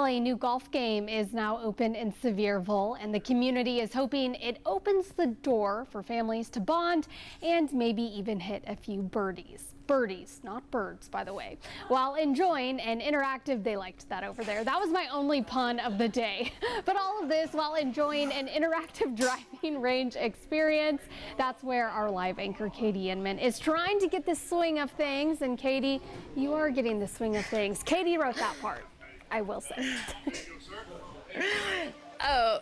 A new golf game is now open in Sevierville, and the community is hoping it opens the door for families to bond and maybe even hit a few birdies. Birdies, not birds, by the way, while enjoying an interactive, they liked that over there. That was my only pun of the day. But all of this while enjoying an interactive driving range experience. That's where our live anchor, Katie Inman, is trying to get the swing of things. And Katie, you are getting the swing of things. Katie wrote that part, I will say. Oh,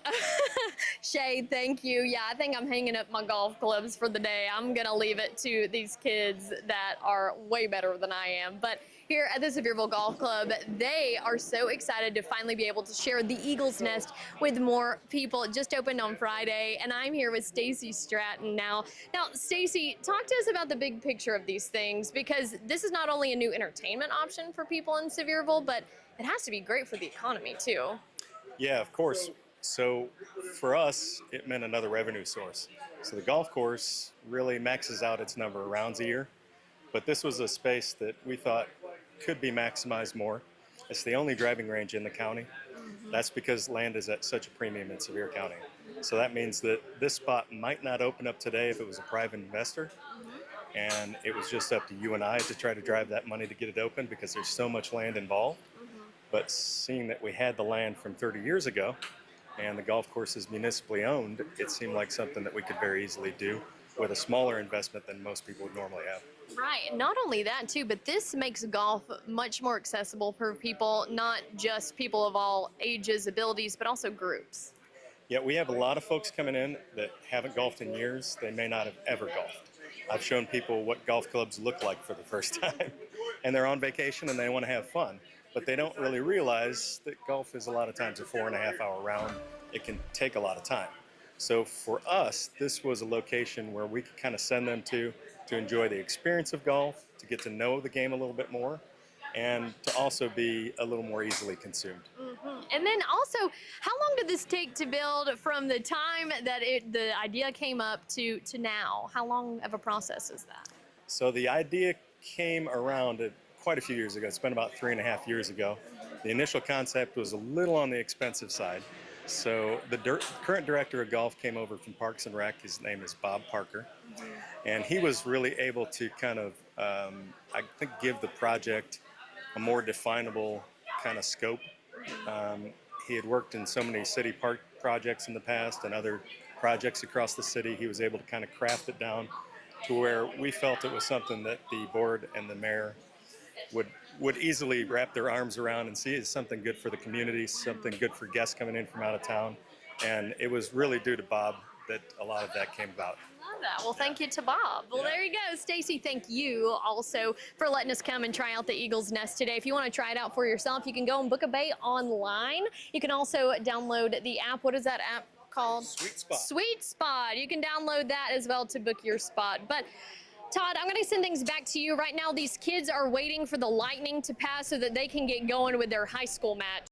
Shay, thank you. Yeah, I think I'm hanging up my golf clubs for the day. I'm going to leave it to these kids that are way better than I am. But here at the Sevierville Golf Club, they are so excited to finally be able to share the Eagle's Nest with more people. It just opened on Friday, and I'm here with Stacy Stratton now. Now, Stacy, talk to us about the big picture of these things, because this is not only a new entertainment option for people in Sevierville, but it has to be great for the economy, too. Yeah, of course. So for us, it meant another revenue source. So the golf course really maxes out its number of rounds a year, but this was a space that we thought could be maximized more. It's the only driving range in the county. That's because land is at such a premium in Sevier County. So that means that this spot might not open up today if it was a private investor, and it was just up to you and I to try to drive that money to get it open because there's so much land involved. But seeing that we had the land from 30 years ago and the golf course is municipally owned, it seemed like something that we could very easily do with a smaller investment than most people would normally have. Right. Not only that, too, but this makes golf much more accessible for people, not just people of all ages, abilities, but also groups. Yeah, we have a lot of folks coming in that haven't golfed in years. They may not have ever golfed. I've shown people what golf clubs look like for the first time, and they're on vacation and they want to have fun. But they don't really realize that golf is a lot of times a 4.5 hour round. It can take a lot of time. So for us, this was a location where we could kind of send them to enjoy the experience of golf, to get to know the game a little bit more, and to also be a little more easily consumed. And then also, how long did this take to build from the time that the idea came up to now? How long of a process is that? So the idea came around quite a few years ago. It's been about 3.5 years ago. The initial concept was a little on the expensive side. So the current director of golf came over from Parks and Rec. His name is Bob Parker. And he was really able to kind of, I think, give the project a more definable kind of scope. He had worked in so many city park projects in the past and other projects across the city. He was able to kind of craft it down to where we felt it was something that the board and the mayor would easily wrap their arms around and see as something good for the community, something good for guests coming in from out of town. And it was really due to Bob that a lot of that came about. Love that. Well, thank you to Bob. Well, there you go. Stacy, thank you also for letting us come and try out the Eagle's Nest today. If you want to try it out for yourself, you can go and book a bay online. You can also download the app. What is that app called? Sweet Spot. Sweet Spot. You can download that as well to book your spot. But Todd, I'm going to send things back to you. Right now, these kids are waiting for the lightning to pass so that they can get going with their high school match.